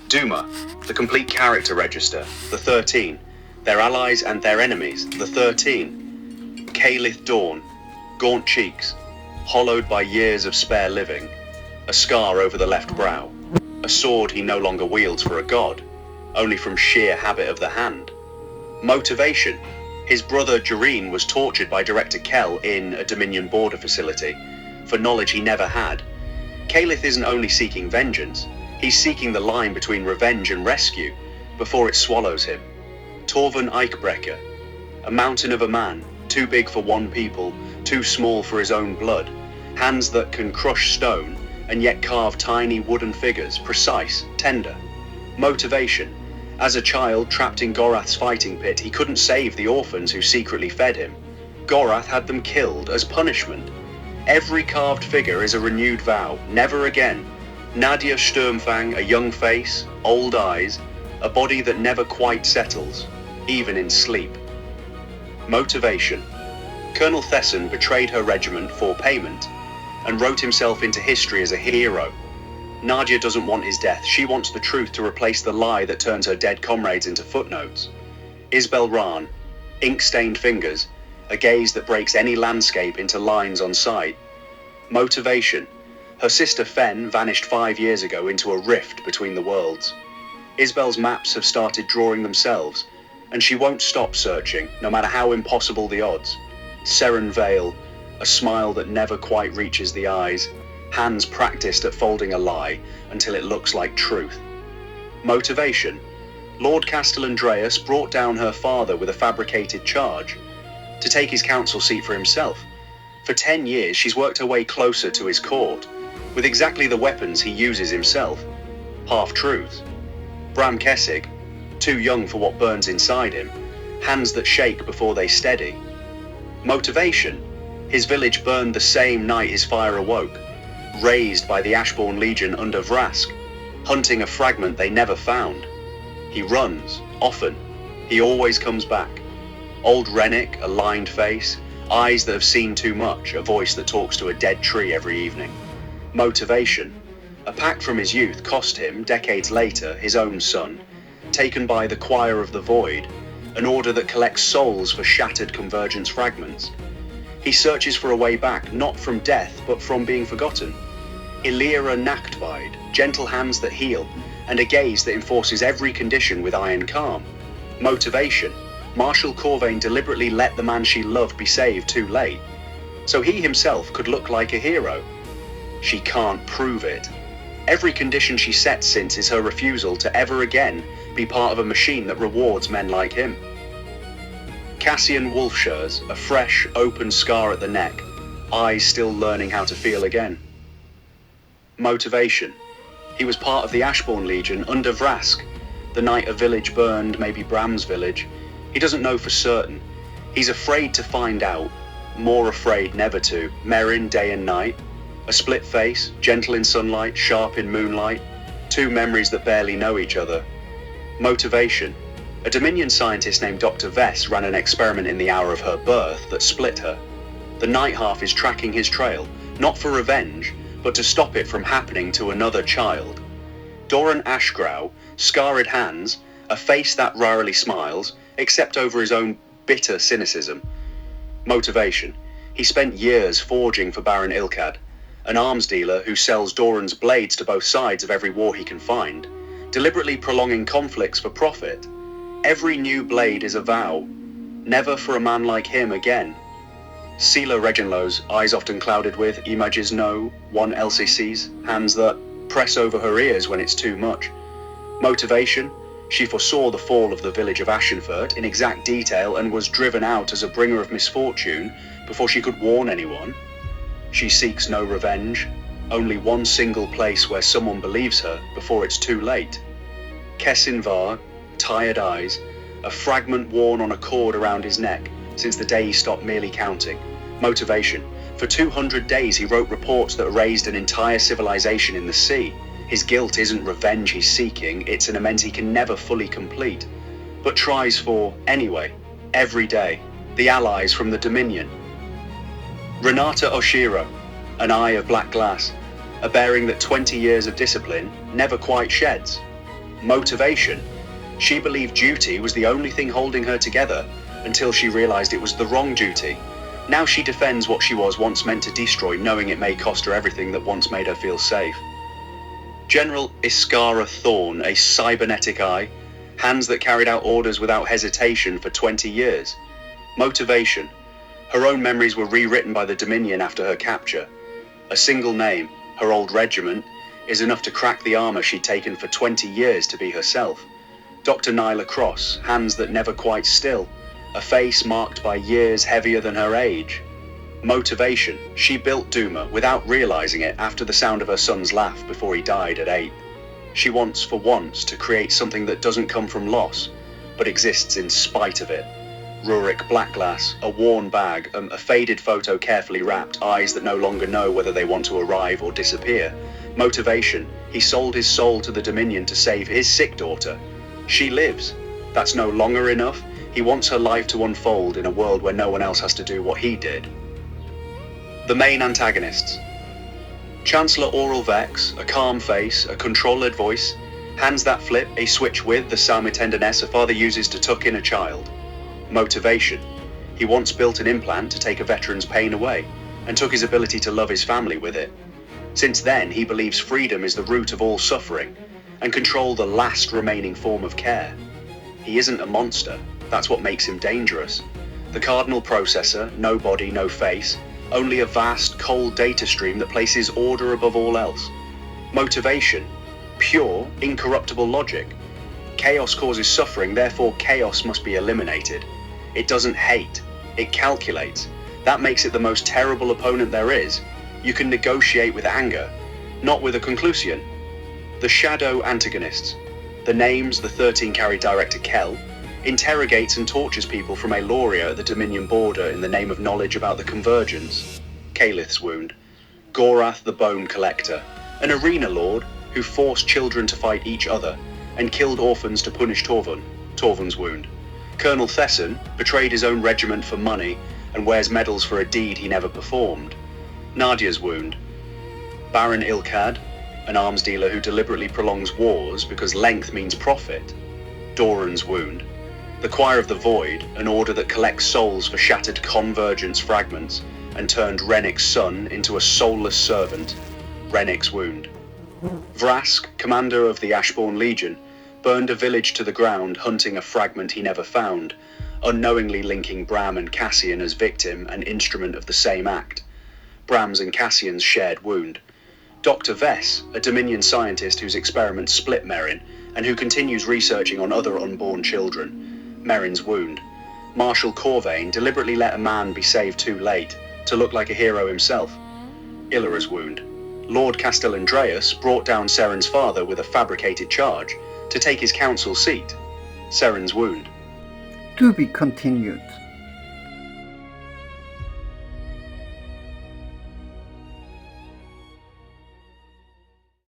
Duma, the complete character register, the 13. Their allies and their enemies, the 13. Calith Dawn, gaunt cheeks, hollowed by years of spare living, a scar over the left brow, a sword he no longer wields for a god, only from sheer habit of the hand. Motivation. His brother Jareen was tortured by Director Kell in a Dominion border facility for knowledge he never had. Calith isn't only seeking vengeance, he's seeking the line between revenge and rescue before it swallows him. Torvin Eichbrecher, a mountain of a man, too big for one people, too small for his own blood, hands that can crush stone and yet carve tiny wooden figures, precise, tender. Motivation. As a child trapped in Gorath's fighting pit, he couldn't save the orphans who secretly fed him. Gorath had them killed as punishment. Every carved figure is a renewed vow, never again. Nadia Sturmfang, a young face, old eyes, a body that never quite settles, even in sleep. Motivation. Colonel Thesson betrayed her regiment for payment and wrote himself into history as a hero. Nadia doesn't want his death, she wants the truth to replace the lie that turns her dead comrades into footnotes. Isbel Rahn, ink-stained fingers, a gaze that breaks any landscape into lines on sight. Motivation. Her sister Fen vanished 5 years ago into a rift between the worlds. Isbel's maps have started drawing themselves, and she won't stop searching, no matter how impossible the odds. Seren Vale, a smile that never quite reaches the eyes, hands practiced at folding a lie until it looks like truth. Motivation. Lord Castel Andreas brought down her father with a fabricated charge to take his council seat for himself. For 10 years she's worked her way closer to his court, with exactly the weapons he uses himself. Half-truths. Bram Kessig, too young for what burns inside him, hands that shake before they steady. Motivation. His village burned the same night his fire awoke, raised by the Ashbourne Legion under Vrask, hunting a fragment they never found. He runs, often. He always comes back. Old Rennick, a lined face, eyes that have seen too much, a voice that talks to a dead tree every evening. Motivation. A pact from his youth cost him, decades later, his own son, taken by the Choir of the Void, an order that collects souls for shattered convergence fragments. He searches for a way back, not from death, but from being forgotten. Illyra Nachtweid, gentle hands that heal, and a gaze that enforces every condition with iron calm. Motivation. Marshal Corvain deliberately let the man she loved be saved too late, so he himself could look like a hero. She can't prove it. Every condition she sets since is her refusal to ever again be part of a machine that rewards men like him. Cassian Wolfshires, a fresh, open scar at the neck, eyes still learning how to feel again. Motivation. He was part of the Ashbourne Legion under Vrask, the night a village burned, maybe Bram's village. He doesn't know for certain. He's afraid to find out, more afraid never to. Merrin day and night, a split face, gentle in sunlight, sharp in moonlight, two memories that barely know each other. Motivation. A Dominion scientist named Dr. Vess ran an experiment in the hour of her birth that split her. The night half is tracking his trail, not for revenge, but to stop it from happening to another child. Doran Ashgrau, scarred hands, a face that rarely smiles, except over his own bitter cynicism. Motivation. He spent years forging for Baron Ilkad, an arms dealer who sells Doran's blades to both sides of every war he can find, deliberately prolonging conflicts for profit. Every new blade is a vow, never for a man like him again. Sela Reginlow's eyes often clouded with images no one LCC's, hands that press over her ears when it's too much. Motivation. She foresaw the fall of the village of Ashenfurt in exact detail and was driven out as a bringer of misfortune before she could warn anyone. She seeks no revenge, only one single place where someone believes her before it's too late. Kessinvar, tired eyes, a fragment worn on a cord around his neck since the day he stopped merely counting. Motivation. For 200 days he wrote reports that raised an entire civilization in the sea. His guilt isn't revenge he's seeking, it's an amends he can never fully complete, but tries for, anyway, every day, the allies from the Dominion. Renata Oshiro, an eye of black glass, a bearing that 20 years of discipline never quite sheds. Motivation. She believed duty was the only thing holding her together until she realized it was the wrong duty. Now she defends what she was once meant to destroy, knowing it may cost her everything that once made her feel safe. General Iskara Thorne, a cybernetic eye, hands that carried out orders without hesitation for 20 years. Motivation. Her own memories were rewritten by the Dominion after her capture. A single name, her old regiment, is enough to crack the armor she'd taken for 20 years to be herself. Dr. Nyla Cross, hands that never quite still, a face marked by years heavier than her age. Motivation. She built Duma without realizing it after the sound of her son's laugh before he died at 8. She wants for once to create something that doesn't come from loss, but exists in spite of it. Rurik Blackglass, a worn bag, a faded photo carefully wrapped, eyes that no longer know whether they want to arrive or disappear. Motivation. He sold his soul to the Dominion to save his sick daughter. She lives. That's no longer enough. He wants her life to unfold in a world where no one else has to do what he did. The main antagonists. Chancellor Oral Vex, a calm face, a controlled voice, hands that flip a switch with the Salmi tenderness a father uses to tuck in a child. Motivation. He once built an implant to take a veteran's pain away, and took his ability to love his family with it. Since then, he believes freedom is the root of all suffering, and control the last remaining form of care. He isn't a monster, that's what makes him dangerous. The cardinal processor, no body, no face, only a vast, cold data stream that places order above all else. Motivation. Pure, incorruptible logic. Chaos causes suffering, therefore chaos must be eliminated. It doesn't hate, it calculates. That makes it the most terrible opponent there is. You can negotiate with anger, not with a conclusion. The shadow antagonists. The names, the 13 carry Director Kell, interrogates and tortures people from Eloria at the Dominion border in the name of knowledge about the Convergence. Calith's Wound. Gorath the Bone Collector, an arena lord who forced children to fight each other and killed orphans to punish Torvun's Wound. Colonel Thesson betrayed his own regiment for money and wears medals for a deed he never performed. Nadia's Wound. Baron Ilkad, an arms dealer who deliberately prolongs wars because length means profit. Doran's Wound. The Choir of the Void, an order that collects souls for shattered convergence fragments and turned Rennick's son into a soulless servant. Rennick's Wound. Vrask, commander of the Ashbourne Legion, burned a village to the ground hunting a fragment he never found, unknowingly linking Bram and Cassian as victim and instrument of the same act. Bram's and Cassian's shared wound. Dr. Vess, a Dominion scientist whose experiments split Merrin and who continues researching on other unborn children. Merrin's Wound. Marshal Corvain deliberately let a man be saved too late to look like a hero himself. Illyra's Wound. Lord Castellandreas brought down Seren's father with a fabricated charge to take his council seat. Seren's Wound. To be continued.